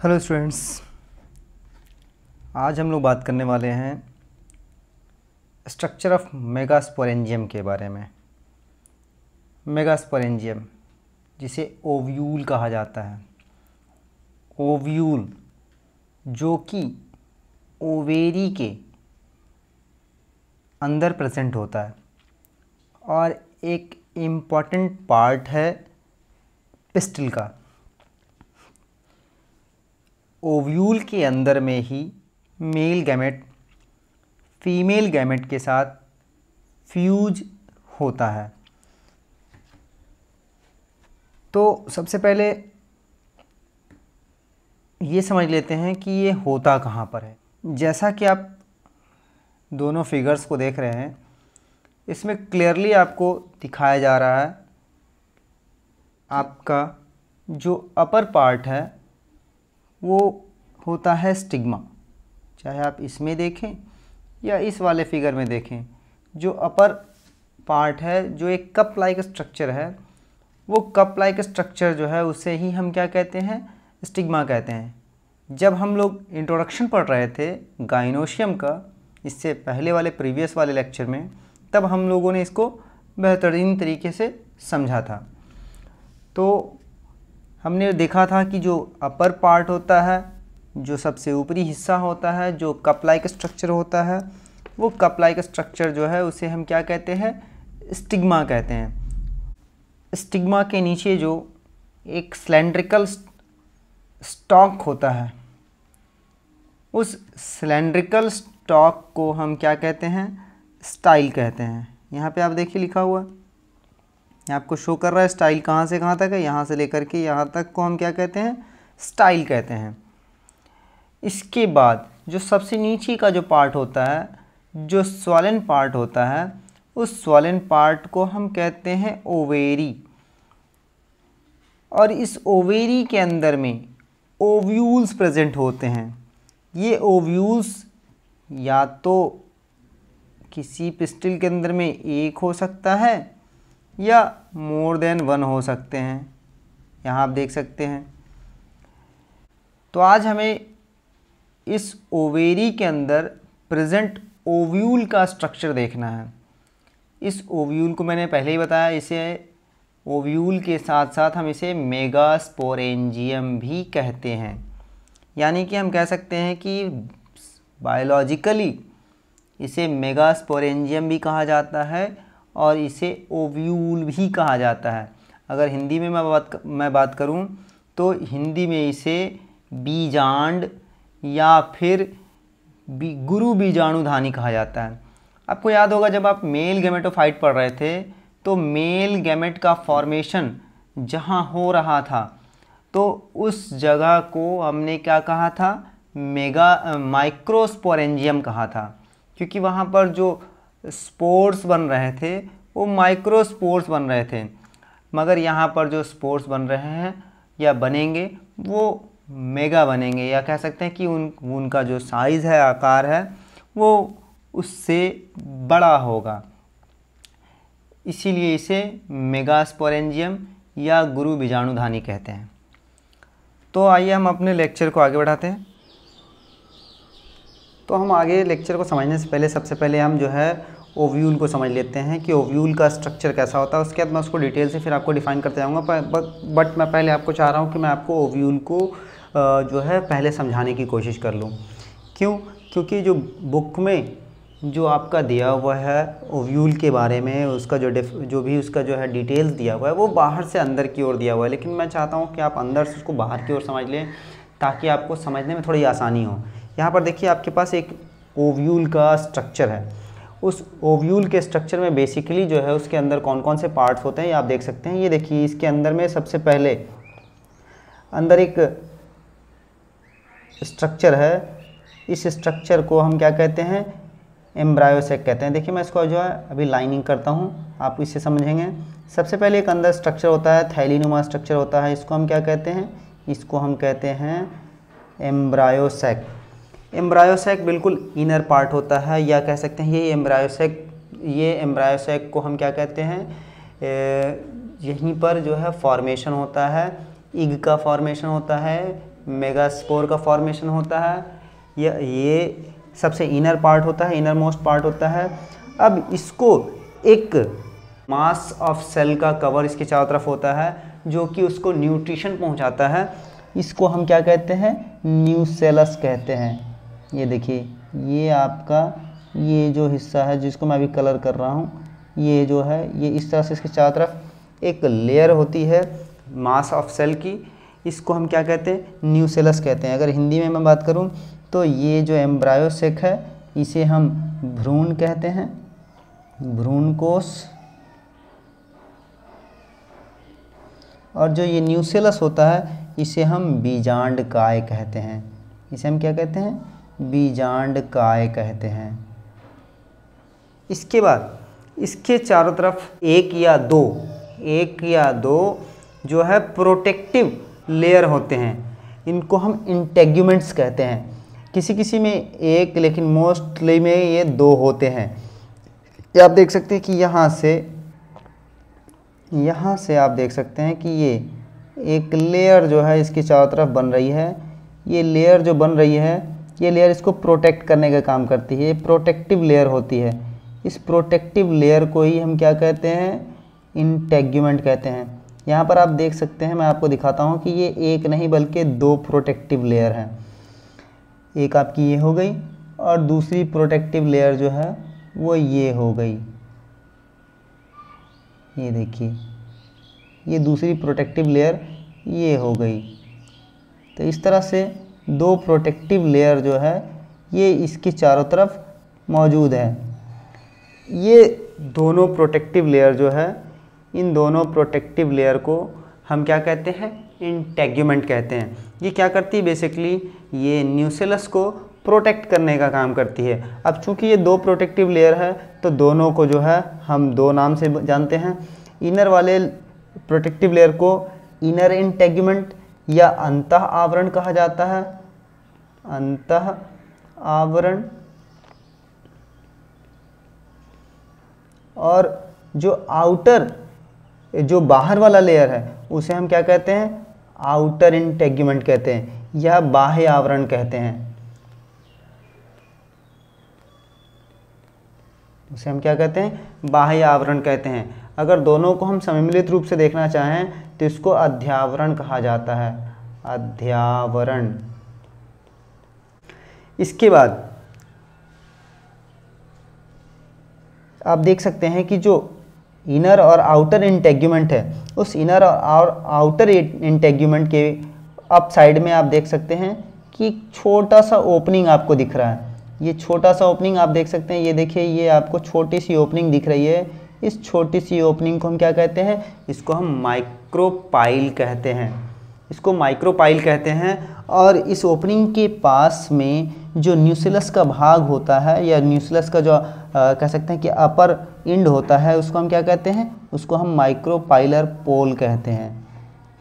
Hello students, आज हम लोग बात करने वाले हैं स्ट्रक्चर ऑफ मेगास्पोरेंजियम के बारे में। मेगास्पोरेंजियम जिसे ओव्यूल कहा जाता है। ओव्यूल जो कि ओवेरी के अंदर प्रेजेंट होता है और एक इम्पॉर्टेंट पार्ट है पिस्टिल का। ओव्यूल के अंदर में ही मेल गैमेट फीमेल गैमेट के साथ फ्यूज होता है। तो सबसे पहले ये समझ लेते हैं कि ये होता कहाँ पर है। जैसा कि आप दोनों फिगर्स को देख रहे हैं, इसमें क्लियरली आपको दिखाया जा रहा है आपका जो अपर पार्ट है वो होता है स्टिग्मा। चाहे आप इसमें देखें या इस वाले फिगर में देखें, जो अपर पार्ट है जो एक कप लाइक स्ट्रक्चर है, वो कप लाइक स्ट्रक्चर जो है उसे ही हम क्या कहते हैं, स्टिग्मा कहते हैं। जब हम लोग इंट्रोडक्शन पढ़ रहे थे गाइनोशियम का, इससे पहले वाले प्रीवियस वाले लेक्चर में, तब हम लोगों ने इसको बेहतरीन तरीके से समझा था। तो हमने देखा था कि जो अपर पार्ट होता है, जो सबसे ऊपरी हिस्सा होता है, जो कप लाइक स्ट्रक्चर होता है, वो कप लाइक स्ट्रक्चर जो है उसे हम क्या कहते हैं, स्टिग्मा कहते हैं। स्टिग्मा के नीचे जो एक सिलेंड्रिकल स्टॉक होता है, उस सिलेंड्रिकल स्टॉक को हम क्या कहते हैं, स्टाइल कहते हैं। यहाँ पे आप देखिए लिखा हुआ, यहाँ आपको शो कर रहा है स्टाइल कहाँ से कहाँ तक है, यहाँ से लेकर के यहाँ तक को हम क्या कहते हैं, स्टाइल कहते हैं। इसके बाद जो सबसे नीचे का जो पार्ट होता है, जो स्वॉलन पार्ट होता है, उस स्वॉलन पार्ट को हम कहते हैं ओवेरी। और इस ओवेरी के अंदर में ओव्यूल्स प्रेजेंट होते हैं। ये ओव्यूल्स या तो किसी पिस्टिल के अंदर में एक हो सकता है या मोर देन वन हो सकते हैं, यहाँ आप देख सकते हैं। तो आज हमें इस ओवेरी के अंदर प्रेजेंट ओव्यूल का स्ट्रक्चर देखना है। इस ओव्यूल को मैंने पहले ही बताया, इसे ओव्यूल के साथ साथ हम इसे मेगास्पोरेंजियम भी कहते हैं। यानी कि हम कह सकते हैं कि बायोलॉजिकली इसे मेगास्पोरेंजियम भी कहा जाता है और इसे ओव्यूल भी कहा जाता है। अगर हिंदी में मैं बात करूं तो हिंदी में इसे बीजांड या फिर गुरु बीजाणुधानी कहा जाता है। आपको याद होगा जब आप मेल गैमेटोफाइट पढ़ रहे थे तो मेल गैमेट का फॉर्मेशन जहां हो रहा था तो उस जगह को हमने क्या कहा था, माइक्रोस्पोरेंजियम कहा था, क्योंकि वहां पर जो स्पोर्स बन रहे थे वो माइक्रोस्पोर्स बन रहे थे। मगर यहाँ पर जो स्पोर्स बन रहे हैं या बनेंगे वो मेगा बनेंगे, या कह सकते हैं कि उनका जो साइज़ है, आकार है, वो उससे बड़ा होगा। इसीलिए इसे मेगास्पोरेंजियम या गुरु बीजाणुधानी कहते हैं। तो आइए हम अपने लेक्चर को आगे बढ़ाते हैं। तो हम आगे लेक्चर को समझने से पहले सबसे पहले हम जो है ओव्यूल को समझ लेते हैं कि ओव्यूल का स्ट्रक्चर कैसा होता है। उसके बाद मैं उसको डिटेल से फिर आपको डिफाइन करते जाऊँगा। बट मैं पहले आपको चाह रहा हूँ कि मैं आपको ओव्यूल को जो है पहले समझाने की कोशिश कर लूँ। क्यों? क्योंकि जो बुक में जो आपका दिया हुआ है ओव्यूल के बारे में, उसका जो भी उसका जो है डिटेल्स दिया हुआ है वो बाहर से अंदर की ओर दिया हुआ है, लेकिन मैं चाहता हूँ कि आप अंदर से उसको बाहर की ओर समझ लें ताकि आपको समझने में थोड़ी आसानी हो। यहाँ पर देखिए आपके पास एक ओव्यूल का स्ट्रक्चर है। उस ओव्यूल के स्ट्रक्चर में बेसिकली जो है उसके अंदर कौन कौन से पार्ट्स होते हैं ये आप देख सकते हैं। ये देखिए इसके अंदर में सबसे पहले अंदर एक स्ट्रक्चर है। इस स्ट्रक्चर को हम क्या कहते हैं, एम्ब्रायोसेक कहते हैं। देखिए मैं इसको जो है अभी लाइनिंग करता हूँ, आप इससे समझेंगे। सबसे पहले एक अंदर स्ट्रक्चर होता है, थैलीनुमा स्ट्रक्चर होता है। इसको हम क्या कहते हैं, इसको हम कहते हैं एम्ब्रायोसेक। एम्ब्रायोसेक बिल्कुल इनर पार्ट होता है, या कह सकते हैं ये एम्ब्रायोसेक को हम क्या कहते हैं, यहीं पर जो है फॉर्मेशन होता है, इग का फॉर्मेशन होता है, मेगास्पोर का फॉर्मेशन होता है। ये सबसे इनर पार्ट होता है, इनर मोस्ट पार्ट होता है। अब इसको एक मास ऑफ सेल का कवर इसके चारों तरफ होता है जो कि उसको न्यूट्रिशन पहुंचाता है। इसको हम क्या कहते हैं? न्यूसेलस कहते हैं। ये देखिए, ये आपका ये जो हिस्सा है जिसको मैं अभी कलर कर रहा हूँ, ये जो है ये इस तरह से इसके चारों तरफ एक लेयर होती है मास ऑफ सेल की। इसको हम क्या कहते हैं? न्यूसेलस कहते हैं। अगर हिंदी में मैं बात करूं तो ये जो एम्ब्रायोसेक है इसे हम भ्रूण कहते हैं, भ्रूण कोश। और जो ये न्यूसेलस होता है इसे हम बीजांडकाय कहते हैं। इसे हम क्या कहते हैं? बीजांडकाय कहते हैं। इसके बाद इसके चारों तरफ एक या दो जो है प्रोटेक्टिव लेयर होते हैं। इनको हम इंटेग्यूमेंट्स कहते हैं। किसी किसी में एक, लेकिन मोस्टली में ये 2 होते हैं। ये आप देख सकते हैं कि यहाँ से आप देख सकते हैं कि ये एक लेयर जो है इसके चारों तरफ बन रही है। ये लेयर जो बन रही है, ये लेयर इसको प्रोटेक्ट करने का काम करती है। ये प्रोटेक्टिव लेयर होती है। इस प्रोटेक्टिव लेयर को ही हम क्या कहते हैं? इंटेग्यूमेंट कहते हैं। यहाँ पर आप देख सकते हैं, मैं आपको दिखाता हूँ कि ये एक नहीं बल्कि 2 प्रोटेक्टिव लेयर हैं। एक आपकी ये हो गई और दूसरी प्रोटेक्टिव लेयर जो है वो ये हो गई। ये देखिए, ये दूसरी प्रोटेक्टिव लेयर ये हो गई। तो इस तरह से 2 प्रोटेक्टिव लेयर जो है ये इसके चारों तरफ मौजूद है। ये दोनों प्रोटेक्टिव लेयर जो है, इन दोनों प्रोटेक्टिव लेयर को हम क्या कहते हैं? इंटेग्यूमेंट कहते हैं। ये क्या करती है? बेसिकली ये न्यूसेलस को प्रोटेक्ट करने का काम करती है। अब चूंकि ये 2 प्रोटेक्टिव लेयर है तो दोनों को जो है हम 2 नाम से जानते हैं। इनर वाले प्रोटेक्टिव लेयर को इनर इंटेग्यूमेंट या अंतः आवरण कहा जाता है। अंतः आवरण। और जो बाहर वाला लेयर है उसे हम क्या कहते हैं? आउटर इंटेग्यूमेंट कहते हैं या बाह्य आवरण कहते हैं। उसे हम क्या कहते हैं? बाह्य आवरण कहते हैं। अगर दोनों को हम सम्मिलित रूप से देखना चाहें तो इसको अध्यावरण कहा जाता है। अध्यावरण। इसके बाद आप देख सकते हैं कि जो इनर और आउटर इंटेग्यूमेंट है, उस इनर और आउटर इंटेग्यूमेंट के अप साइड में आप देख सकते हैं कि छोटा सा ओपनिंग आपको दिख रहा है। ये छोटा सा ओपनिंग आप देख सकते हैं। ये देखिए, ये आपको छोटी सी ओपनिंग दिख रही है। इस छोटी सी ओपनिंग को हम क्या कहते हैं? इसको हम माइक्रोपाइल कहते हैं। इसको माइक्रोपाइल कहते हैं। और इस ओपनिंग के पास में जो न्यूसेलस का भाग होता है या न्यूसेलस का जो कह सकते हैं कि अपर एंड होता है, उसको हम क्या कहते हैं? उसको हम माइक्रोपाइलर पोल कहते हैं।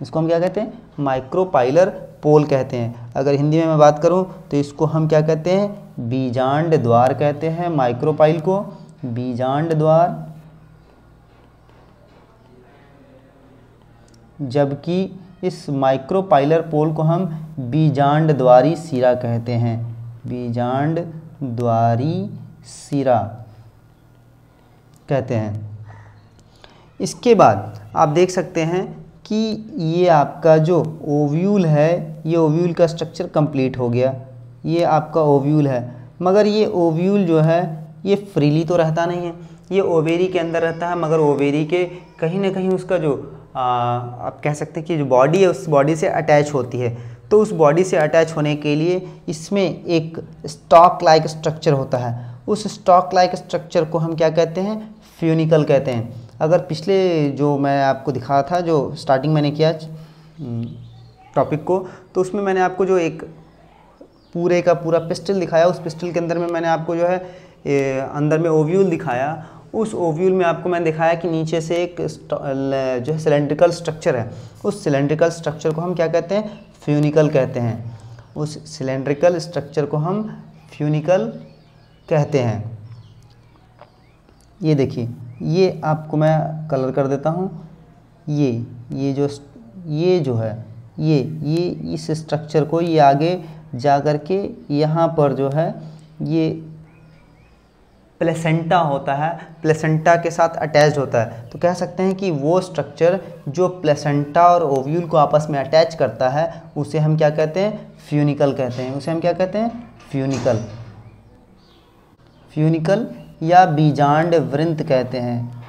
इसको हम क्या कहते हैं? माइक्रोपाइलर पोल कहते हैं। अगर हिंदी में मैं बात करूं तो इसको हम क्या कहते हैं? बीजांड द्वार कहते हैं। माइक्रोपाइल को बीजांड द्वार, जबकि इस माइक्रोपाइलर पोल को हम बीजांड द्वारी सिरा कहते हैं। बीजांड द्वारी सिरा कहते हैं। इसके बाद आप देख सकते हैं कि ये आपका जो ओव्यूल है, ये ओव्यूल का स्ट्रक्चर कंप्लीट हो गया। ये आपका ओव्यूल है, मगर ये ओव्यूल जो है ये फ्रीली तो रहता नहीं है, ये ओवेरी के अंदर रहता है। मगर ओवेरी के कहीं ना कहीं उसका जो आप कह सकते हैं कि जो बॉडी है उस बॉडी से अटैच होती है। तो उस बॉडी से अटैच होने के लिए इसमें एक स्टॉक लाइक स्ट्रक्चर होता है। उस स्टॉक लाइक स्ट्रक्चर को हम क्या कहते हैं? फ्यूनिकल कहते हैं। अगर पिछले जो मैं आपको दिखाया था, जो स्टार्टिंग मैंने किया टॉपिक को, तो उसमें मैंने आपको जो एक पूरे का पूरा पिस्टल दिखाया, उस पिस्टल के अंदर में मैंने आपको जो है अंदर में ओव्यूल दिखाया। उस ओव्यूल में आपको मैंने दिखाया कि नीचे से एक जो है सिलेंड्रिकल स्ट्रक्चर है। उस सिलेंड्रिकल स्ट्रक्चर को हम क्या कहते हैं? फ्यूनिकल कहते हैं। उस सिलेंड्रिकल स्ट्रक्चर को हम फ्यूनिकल कहते हैं। ये देखिए, ये आपको मैं कलर कर देता हूँ। ये जो है ये इस स्ट्रक्चर को ये आगे जा कर के यहाँ पर जो है ये प्लेसेंटा होता है, प्लेसेंटा के साथ अटैच्ड होता है। तो कह सकते हैं कि वो स्ट्रक्चर जो प्लेसेंटा और ओव्यूल को आपस में अटैच करता है उसे हम क्या कहते हैं, फ्यूनिकल कहते हैं। उसे हम क्या कहते हैं, फ्यूनिकल, फ्यूनिकल या बीजांड वृंत कहते हैं,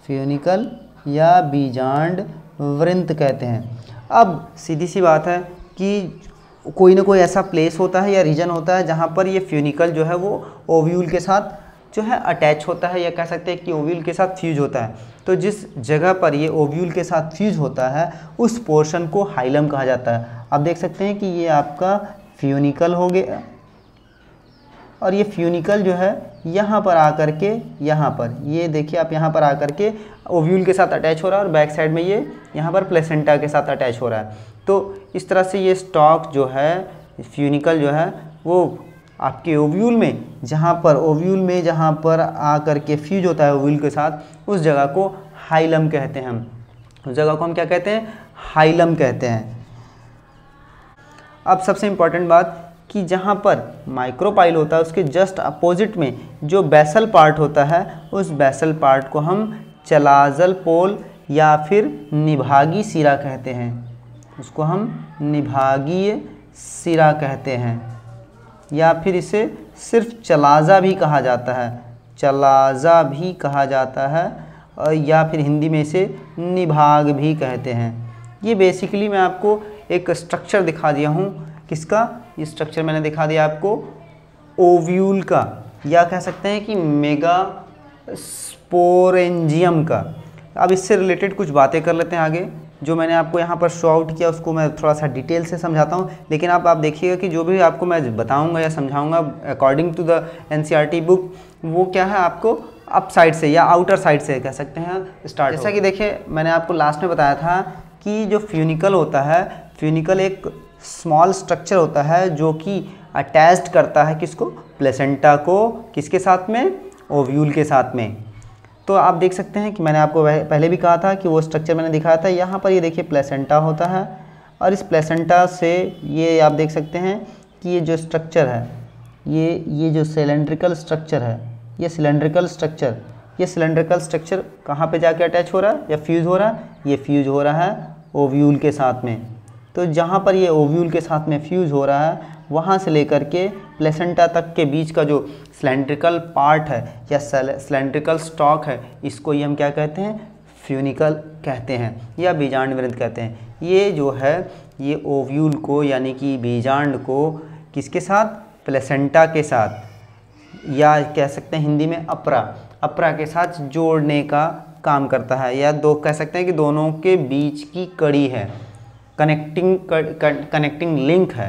फ्यूनिकल या बीजांड वृंत कहते हैं। अब सीधी सी बात है कि कोई ना कोई ऐसा प्लेस होता है या रीजन होता है जहाँ पर ये फ्यूनिकल जो है वो ओव्यूल के साथ जो है अटैच होता है, या कह सकते हैं कि ओव्यूल के साथ फ्यूज होता है। तो जिस जगह पर ये ओव्यूल के साथ फ्यूज होता है उस पोर्शन को हाइलम कहा जाता है। आप देख सकते हैं कि ये आपका फ्यूनिकल हो गया, और ये फ्यूनिकल जो है यहाँ पर आकर के, यहाँ पर ये देखिए आप, यहाँ पर आकर के ओव्यूल के साथ अटैच हो रहा है, और बैक साइड में ये यहाँ पर प्लेसेंटा के साथ अटैच हो रहा है। तो इस तरह से ये स्टॉक जो है, फ्यूनिकल जो है वो आपके ओव्यूल में, जहाँ पर आकर के फ्यूज होता है ओव्यूल के साथ, उस जगह को हाइलम कहते हैं हम। उस जगह को हम क्या कहते हैं, हाइलम कहते हैं। अब सबसे इम्पॉर्टेंट बात कि जहाँ पर माइक्रोपाइल होता है उसके जस्ट अपोजिट में जो बेसल पार्ट होता है, उस बेसल पार्ट को हम चलाजल पोल या फिर निभागी सिरा कहते हैं। उसको हम निभागीय सिरा कहते हैं, या फिर इसे सिर्फ चलाजा भी कहा जाता है, चलाजा भी कहा जाता है, और या फिर हिंदी में इसे निभाग भी कहते हैं। ये बेसिकली मैं आपको एक स्ट्रक्चर दिखा दिया हूँ। किसका, ये स्ट्रक्चर मैंने दिखा दिया आपको ओव्यूल का, या कह सकते हैं कि मेगास्पोरेंजियम का। अब इससे रिलेटेड कुछ बातें कर लेते हैं आगे। जो मैंने आपको यहाँ पर शो आउट किया उसको मैं थोड़ा सा डिटेल से समझाता हूँ, लेकिन आप देखिएगा कि जो भी आपको मैं बताऊँगा या समझाऊँगा according to the NCERT book, वो क्या है आपको अप साइड से या आउटर साइड से कह सकते हैं स्टार्ट। जैसा कि देखिए मैंने आपको लास्ट में बताया था कि जो फ्यूनिकल होता है, फ्यूनिकल एक स्मॉल स्ट्रक्चर होता है जो कि अटैच्ड करता है किसको, प्लेसेंटा को, किसके साथ में, ओव्यूल के साथ में। तो आप देख सकते हैं कि मैंने आपको पहले भी कहा था कि वो स्ट्रक्चर मैंने दिखाया था। यहाँ पर ये देखिए प्लेसेंटा होता है, और इस प्लेसेंटा से ये आप देख सकते हैं कि ये जो स्ट्रक्चर है, ये जो सिलेंड्रिकल स्ट्रक्चर है, ये सिलेंड्रिकल स्ट्रक्चर कहाँ पे जाके अटैच हो रहा है या फ्यूज़ हो रहा है, ये फ्यूज़ हो रहा है ओव्यूल के साथ में। तो जहाँ पर ये ओव्यूल के साथ में फ्यूज़ हो रहा है, वहाँ से लेकर के प्लेसेंटा तक के बीच का जो सिलेंड्रिकल पार्ट है या सिलेंड्रिकल स्टॉक है, इसको ये हम क्या कहते हैं, फ्यूनिकल कहते हैं या बीजांड वृंत कहते हैं। ये जो है ये ओव्यूल को यानी कि बीजांड को किसके साथ, प्लेसेंटा के साथ, या कह सकते हैं हिंदी में अपरा के साथ जोड़ने का काम करता है, या दो कह सकते हैं कि दोनों के बीच की कड़ी है, कनेक्टिंग लिंक है।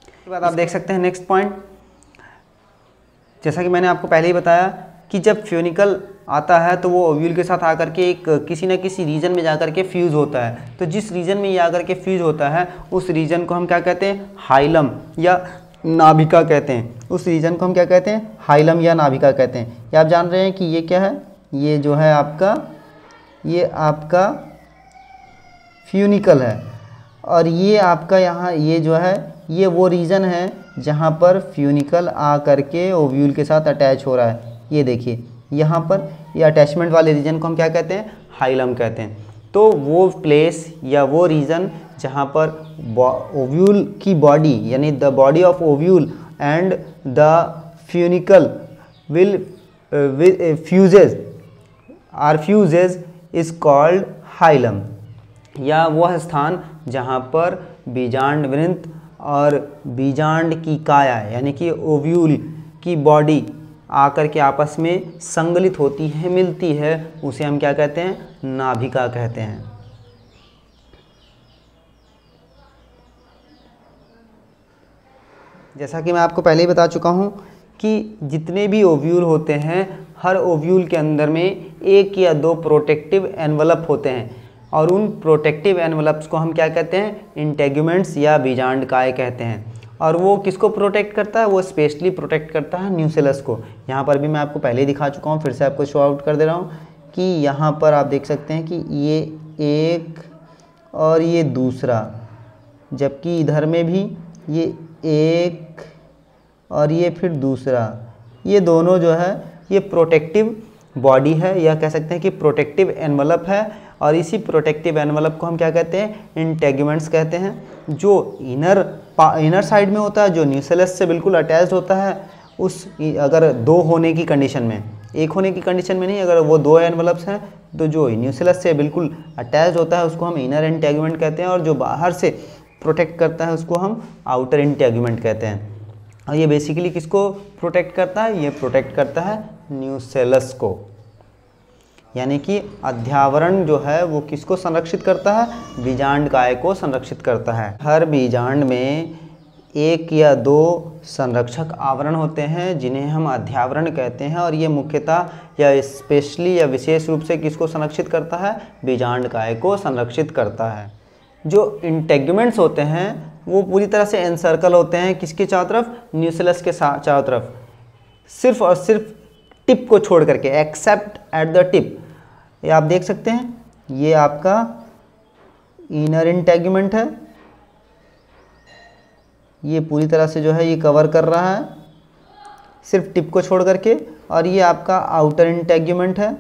इसके बाद आप देख सकते हैं नेक्स्ट पॉइंट, जैसा कि मैंने आपको पहले ही बताया कि जब फ्यूनिकल आता है तो वो ओव्यूल के साथ आकर के एक किसी न किसी रीजन में जाकर के फ्यूज़ होता है। तो जिस रीजन में ये आकर के फ्यूज़ होता है उस रीजन को हम क्या कहते हैं, हाइलम या नाभिका कहते हैं। उस रीजन को हम क्या कहते हैं, हाइलम या नाभिका कहते हैं। ये आप जान रहे हैं कि ये क्या है, ये जो है आपका, ये आपका फ्यूनिकल है, और ये आपका यहाँ ये जो है ये वो रीजन है जहाँ पर फ्यूनिकल आ करके ओव्यूल के साथ अटैच हो रहा है। ये देखिए यहाँ पर ये अटैचमेंट वाले रीजन को हम क्या कहते हैं, हाइलम कहते हैं। तो वो प्लेस या वो रीजन जहाँ पर ओव्यूल की बॉडी यानी the body of ovule and the funicle will fuses is called hilum, या वह स्थान जहाँ पर बीजांड वृंत और बीजांड की काया यानी कि ओव्यूल की बॉडी आकर के आपस में संगलित होती है, मिलती है, उसे हम क्या कहते हैं, नाभिका कहते हैं। जैसा कि मैं आपको पहले ही बता चुका हूँ कि जितने भी ओव्यूल होते हैं, हर ओव्यूल के अंदर में एक या दो प्रोटेक्टिव एनवलप होते हैं, और उन प्रोटेक्टिव एनवलप्स को हम क्या कहते हैं, इंटेगुमेंट्स या बीजांडकाय कहते हैं। और वो किसको प्रोटेक्ट करता है, वो स्पेशली प्रोटेक्ट करता है न्यूसेलस को। यहाँ पर भी मैं आपको पहले ही दिखा चुका हूँ, फिर से आपको शो आउट कर दे रहा हूँ कि यहाँ पर आप देख सकते हैं कि ये एक और ये दूसरा, जबकि इधर में भी ये एक और ये फिर दूसरा, ये दोनों जो है ये प्रोटेक्टिव बॉडी है, या कह सकते हैं कि प्रोटेक्टिव एनवलप है। और इसी प्रोटेक्टिव एनवलप को हम क्या कहते हैं, इंटेगुमेंट्स कहते हैं। जो इनर साइड में होता है, जो न्यूक्लियस से बिल्कुल अटैच्ड होता है, उस अगर दो होने की कंडीशन में, एक होने की कंडीशन में नहीं, अगर वो दो एनवलप्स हैं तो जो न्यूक्लियस से बिल्कुल अटैच होता है उसको हम इनर इंटेगुमेंट कहते हैं, और जो बाहर से प्रोटेक्ट करता है उसको हम आउटर इंटेगुमेंट कहते हैं। और ये बेसिकली किसको प्रोटेक्ट करता है, ये प्रोटेक्ट करता है न्यूसेलस को, यानी कि अध्यावरण जो है वो किसको संरक्षित करता है, बीजांड काय को संरक्षित करता है। हर बीजांड में एक या दो संरक्षक आवरण होते हैं जिन्हें हम अध्यावरण कहते हैं, और ये मुख्यतः या स्पेशली या विशेष रूप से किसको संरक्षित करता है, बीजांड काय को संरक्षित करता है। जो इंटेगुमेंट्स होते हैं वो पूरी तरह से एनसर्कल होते हैं, किसके चारों तरफ, न्यूसेलस के चारों तरफ, सिर्फ और सिर्फ टिप को छोड़ करके, एक्सेप्ट एट द टिप। ये आप देख सकते हैं, ये आपका इनर इंटेगुमेंट है, ये पूरी तरह से जो है ये कवर कर रहा है सिर्फ टिप को छोड़ करके, और ये आपका आउटर इंटेगुमेंट है,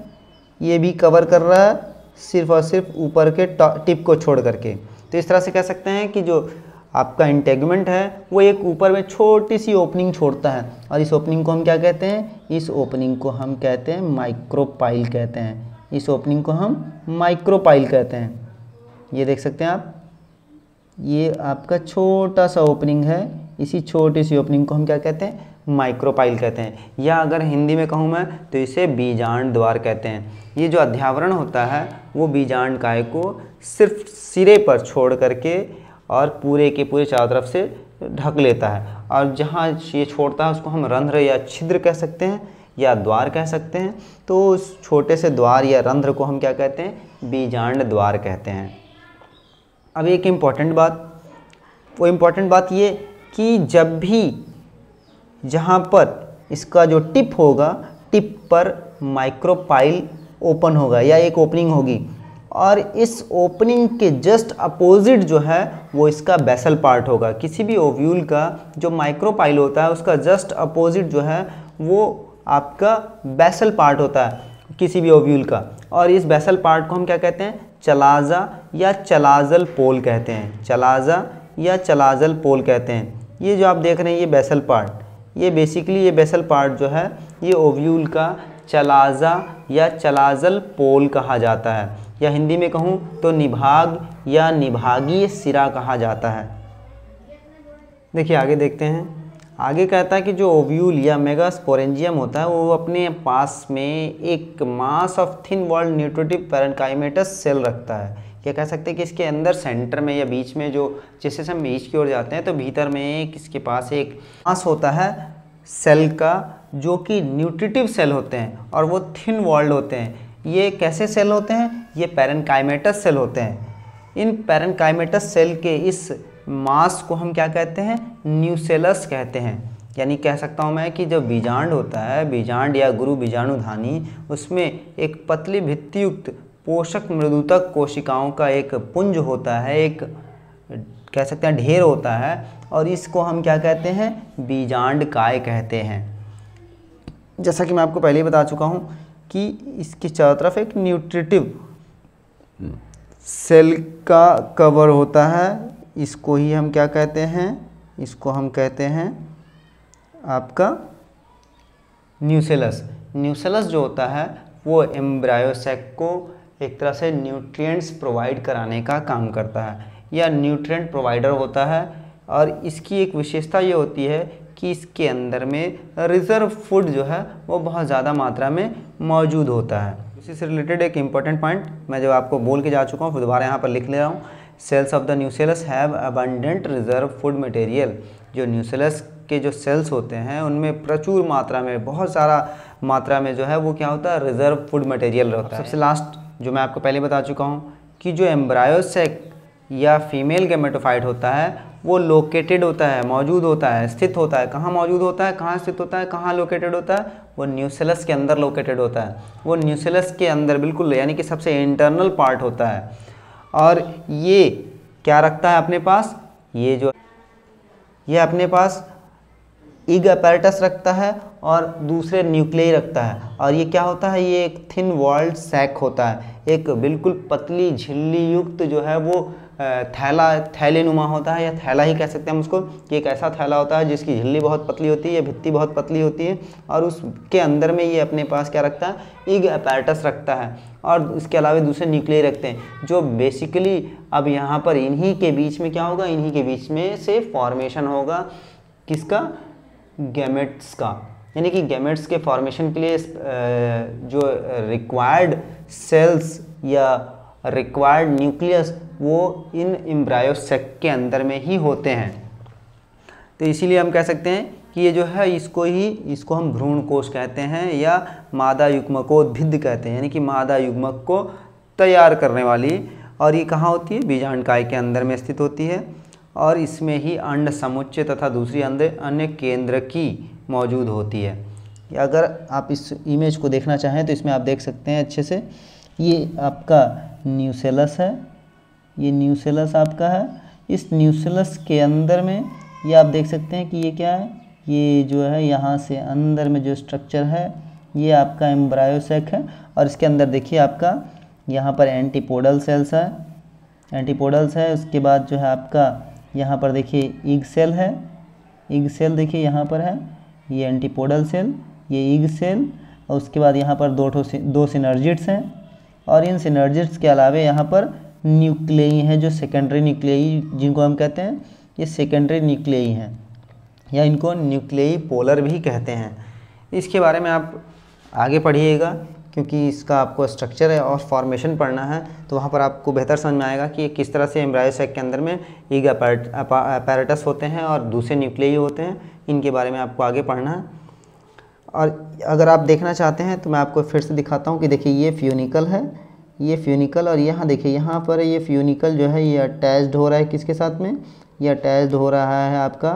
ये भी कवर कर रहा है सिर्फ और सिर्फ ऊपर के टिप को छोड़ करके। तो इस तरह से कह सकते हैं कि जो आपका इंटेगुमेंट है वो एक ऊपर में छोटी सी ओपनिंग छोड़ता है, और इस ओपनिंग को हम क्या कहते हैं, इस ओपनिंग को हम कहते हैं माइक्रोपाइल कहते हैं, इस ओपनिंग को हम माइक्रोपाइल कहते हैं। ये देख सकते हैं आप, ये आपका छोटा सा ओपनिंग है, इसी छोटी सी ओपनिंग को हम क्या कहते हैं, माइक्रोपाइल कहते हैं, या अगर हिंदी में कहूँ मैं तो इसे बीजांड द्वार कहते हैं। ये जो अध्यावरण होता है वो बीजांड काय को सिर्फ सिरे पर छोड़ करके और पूरे के पूरे चारों तरफ से ढक लेता है, और जहाँ ये छोड़ता है उसको हम रंध्र या छिद्र कह सकते हैं या द्वार कह सकते हैं। तो उस छोटे से द्वार या रंध्र को हम क्या कहते हैं, बीजांड द्वार कहते हैं। अब एक इम्पॉर्टेंट बात, वो इम्पॉर्टेंट बात ये कि जब भी जहाँ पर इसका जो टिप होगा, टिप पर माइक्रोपाइल ओपन होगा या एक ओपनिंग होगी, और इस ओपनिंग के जस्ट अपोजिट जो है वो इसका बेसल पार्ट होगा। किसी भी ओव्यूल का जो माइक्रोपाइल होता है उसका जस्ट अपोजिट जो है वो आपका बेसल पार्ट होता है किसी भी ओव्यूल का, और इस बेसल पार्ट को हम क्या कहते हैं, चलाजा या चलाजल पोल कहते हैं, चलाजा या चलाजल पोल कहते हैं। ये जो आप देख रहे हैं ये बेसल पार्ट, ये बेसिकली ये बेसल पार्ट जो है ये ओव्यूल का चलाजा या चलाजल पोल कहा जाता है, या हिंदी में कहूँ तो निभाग या निभागीय सिरा कहा जाता है। देखिए आगे देखते हैं, आगे कहता है कि जो ओव्यूल या मेगास्पोरेंजियम होता है वो अपने पास में एक mass of thin walled nutritive parenchymatous cell रखता है। क्या कह सकते हैं कि इसके अंदर सेंटर में या बीच में, जो जैसे से हम बीच की ओर जाते हैं तो भीतर में इसके पास एक मास होता है सेल का, जो कि न्यूट्रिटिव सेल होते हैं और वो थिन वॉल्ड होते हैं। ये कैसे सेल होते हैं, ये पैरेन्काइमेटस सेल होते हैं। इन पैरेन्काइमेटस सेल के इस मास को हम क्या कहते हैं, न्यूसेलस कहते हैं। यानी कह सकता हूँ मैं कि जो बीजांड होता है, बीजांड या गुरु बीजाणुधानी, उसमें एक पतली भित्तियुक्त पोषक मृदुतक कोशिकाओं का एक पुंज होता है, एक कह सकते हैं ढेर होता है, और इसको हम क्या कहते हैं, बीजांड काय कहते हैं। जैसा कि मैं आपको पहले ही बता चुका हूँ कि इसकी चारों तरफ एक न्यूट्रिटिव सेल का कवर होता है, इसको ही हम क्या कहते हैं, इसको हम कहते हैं आपका न्यूसेलस। न्यूसेलस जो होता है वो एम्ब्रायोसैक को एक तरह से न्यूट्रिएंट्स प्रोवाइड कराने का काम करता है, या न्यूट्रिएंट प्रोवाइडर होता है। और इसकी एक विशेषता ये होती है कि इसके अंदर में रिजर्व फूड जो है वो बहुत ज़्यादा मात्रा में मौजूद होता है। इसी से रिलेटेड एक इम्पॉर्टेंट पॉइंट मैं जब आपको बोल के जा चुका हूँ, फिर दोबारा यहाँ पर लिख ले रहा हूँ। Cells of the nucellus have abundant reserve food material. जो न्यूसेलस के जो सेल्स होते हैं उनमें प्रचुर मात्रा में, बहुत सारा मात्रा में जो है वो क्या होता है, रिजर्व फूड मटेरियल होता है। सबसे लास्ट जो मैं आपको पहले बता चुका हूँ कि जो एम्ब्रायोसैक या फीमेल गैमेटोफाइट होता है वो लोकेटेड होता है, मौजूद होता है, स्थित होता है। कहाँ मौजूद होता है, कहाँ स्थित होता है, कहाँ लोकेटेड होता है, वो न्यूसेलस के अंदर लोकेटेड होता है। वो न्यूसेलस के अंदर बिल्कुल, यानी कि सबसे इंटरनल पार्ट होता है। और ये क्या रखता है अपने पास, ये अपने पास इग अपैरेटस रखता है और दूसरे न्यूक्लियई रखता है। और ये क्या होता है, ये एक थिन वॉल्ड सैक होता है, एक बिल्कुल पतली झिल्ली युक्त जो है वो थैलेनुमा होता है, या थैला ही कह सकते हैं हम उसको, कि एक ऐसा थैला होता है जिसकी झिल्ली बहुत पतली होती है, भित्ति बहुत पतली होती है, और उसके अंदर में ये अपने पास क्या रखता है, इग अपैरेटस रखता है, और इसके अलावा दूसरे न्यूक्लियई रखते हैं, जो बेसिकली अब यहाँ पर इन्हीं के बीच में क्या होगा, इन्हीं के बीच में से फॉर्मेशन होगा किसका, गैमेट्स का। यानी कि गैमेट्स के फॉर्मेशन के लिए जो रिक्वायर्ड सेल्स या रिक्वायर्ड न्यूक्लियस वो इन एम्ब्रायो सैक के अंदर में ही होते हैं। तो इसीलिए हम कह सकते हैं कि ये जो है इसको हम भ्रूण कोश कहते हैं, या मादा युग्मकोद्भिद कहते हैं, यानी कि मादा युग्मक को तैयार करने वाली। और ये कहाँ होती है, बीजांडकाय के अंदर में स्थित होती है, और इसमें ही अंड समुच्चय तथा दूसरी अन्य केंद्र की मौजूद होती है। अगर आप इस इमेज को देखना चाहें तो इसमें आप देख सकते हैं अच्छे से, ये आपका न्यूसेलस है, ये न्यूसेलस आपका है। इस न्यूसेलस के अंदर में ये आप देख सकते हैं कि ये क्या है, ये जो है यहाँ से अंदर में जो स्ट्रक्चर है ये आपका एम्ब्रायो सैक है। और इसके अंदर देखिए आपका यहाँ पर एंटीपोडल सेल्स है, एंटीपोडल्स है। उसके बाद जो है आपका यहाँ पर देखिए इग सेल है, इग सेल देखिए यहाँ पर है, ये एंटीपोडल सेल, ये इग सेल, और उसके बाद यहाँ पर दो सिनर्जिड्स हैं। और इन सिनर्जिड्स के अलावा यहाँ पर न्यूक्लियई हैं, जो सेकेंडरी न्यूक्लियई जिनको हम कहते हैं, ये सेकेंडरी न्यूक्लियई हैं, या इनको न्यूक्लियई पोलर भी कहते हैं। इसके बारे में आप आगे पढ़िएगा, क्योंकि इसका आपको स्ट्रक्चर है और फॉर्मेशन पढ़ना है, तो वहाँ पर आपको बेहतर समझ में आएगा कि किस तरह से एम्ब्रायो सैक के अंदर में इग अपैरेटस होते हैं और दूसरे न्यूक्लियई होते हैं। इनके बारे में आपको आगे पढ़ना है। और अगर आप देखना चाहते हैं तो मैं आपको फिर से दिखाता हूँ कि देखिए ये फ्यूनिकल है, ये फ्यूनिकल, और यहाँ देखिए यहाँ पर ये फ्यूनिकल जो है ये अटैच्ड हो रहा है किसके साथ में, ये अटैच्ड हो रहा है आपका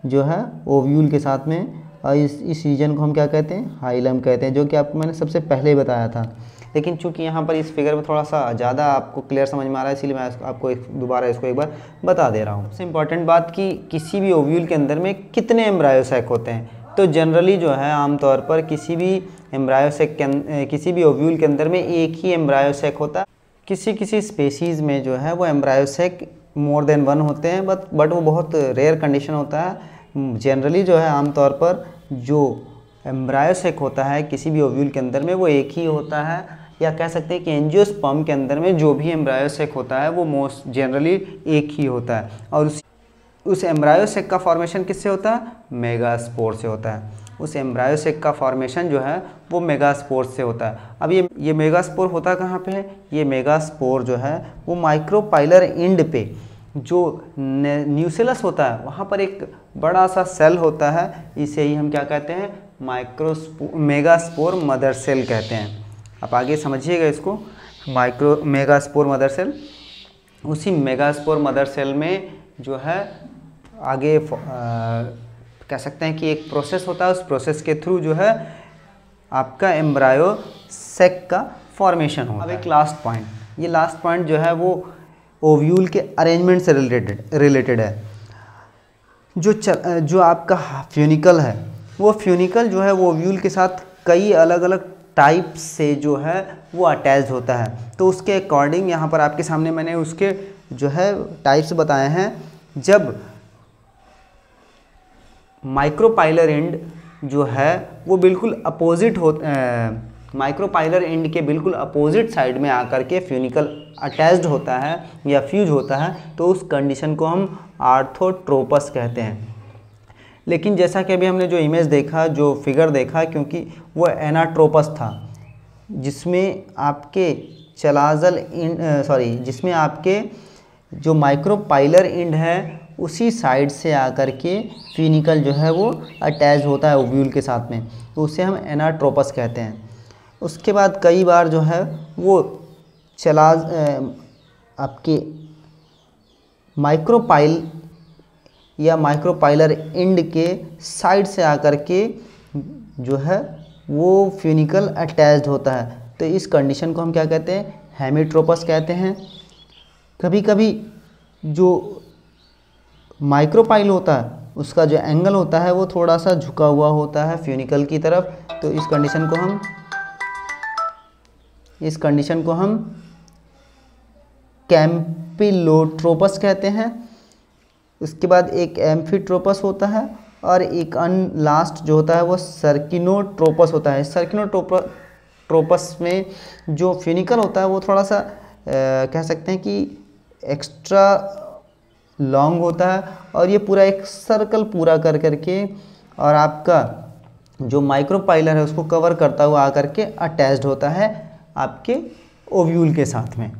जो है ओव्यूल के साथ में। और इस रीजन को हम क्या कहते हैं, हाइलम कहते हैं, जो कि आपको मैंने सबसे पहले बताया था। लेकिन चूंकि यहाँ पर इस फिगर में थोड़ा सा ज़्यादा आपको क्लियर समझ में आ रहा है, इसलिए मैं आपको दोबारा इसको एक बार बता दे रहा हूँ। सबसे इम्पॉर्टेंट बात कि किसी भी ओव्यूल के अंदर में कितने एम्ब्रायो सैक होते हैं। तो जनरली जो है आमतौर पर किसी भी एम्ब्रायो सैक के किसी भी ओव्यूल के अंदर में एक ही एम्ब्रायो सैक होता है। किसी स्पेसीज़ में जो है वो embryo sac more than one होते हैं, बट वो बहुत रेयर कंडीशन होता है। जनरली जो है आमतौर पर जो एम्ब्रायो सैक होता है किसी भी ओव्यूल के अंदर में वो एक ही होता है, या कह सकते हैं कि एंजियोस्पर्म के अंदर में जो भी एम्ब्रायो सैक होता है वो मोस्ट जनरली एक ही होता है। और उस एम्ब्रायो सैक का फॉर्मेशन किससे होता है, मेगास्पोर से होता है। उस एम्ब्रायो सैक का फॉर्मेशन जो है वो मेगास्पोर से होता है। अब ये मेगास्पोर होता कहाँ पे है, ये मेगास्पोर जो है वो माइक्रोपाइलर एंड पे जो न्यूसेलस होता है वहाँ पर एक बड़ा सा सेल होता है, इसे ही हम क्या कहते हैं, मेगास्पोर मदर सेल कहते हैं। आप आगे समझिएगा इसको, मेगास्पोर मदर सेल। उसी मेगास्पोर मदर सेल में जो है आगे कह सकते हैं कि एक प्रोसेस होता है, उस प्रोसेस के थ्रू जो है आपका एम्ब्रायो सैक का फॉर्मेशन होता है। अब एक लास्ट पॉइंट, ये लास्ट पॉइंट जो है वो ओव्यूल के अरेंजमेंट से रिलेटेड है। जो आपका फ्यूनिकल है वो फ्यूनिकल जो है वो ओव्यूल के साथ कई अलग अलग टाइप से जो है वो अटैच होता है। तो उसके अकॉर्डिंग यहाँ पर आपके सामने मैंने उसके जो है टाइप्स बताए हैं। जब माइक्रोपाइलर एंड जो है वो बिल्कुल अपोजिट माइक्रोपाइलर एंड के बिल्कुल अपोजिट साइड में आकर के फ्यूनिकल अटैच्ड होता है या फ्यूज होता है, तो उस कंडीशन को हम आर्थोट्रोपस कहते हैं। लेकिन जैसा कि अभी हमने जो इमेज देखा, जो फिगर देखा, क्योंकि वो एनाट्रोपस था जिसमें आपके जिसमें आपके जो माइक्रोपाइलर एंड है उसी साइड से आकर के फ्यूनिकल जो है वो अटैच होता है ओव्यूल के साथ में, तो उसे हम एनाट्रोपस कहते हैं। उसके बाद कई बार जो है वो आपके माइक्रोपाइलर एंड के साइड से आकर के जो है वो फ्यूनिकल अटैच्ड होता है, तो इस कंडीशन को हम क्या कहते हैं, हेमिट्रोपस कहते हैं। कभी कभी जो माइक्रोपाइल होता है उसका जो एंगल होता है वो थोड़ा सा झुका हुआ होता है फ्यूनिकल की तरफ। तो इस कंडीशन को हम कैम्पिलोट्रोपस कहते हैं। उसके बाद एक एम्फीट्रोपस होता है और एक लास्ट जो होता है वो सर्किनोट्रोपस होता है। सर्किनोट्रोपस में जो फ्यूनिकल होता है वो थोड़ा सा कह सकते हैं कि एक्स्ट्रा लॉन्ग होता है और ये पूरा एक सर्कल पूरा कर करके और आपका जो माइक्रोपाइलर है उसको कवर करता हुआ आकर के अटैच्ड होता है आपके ओव्यूल के साथ में।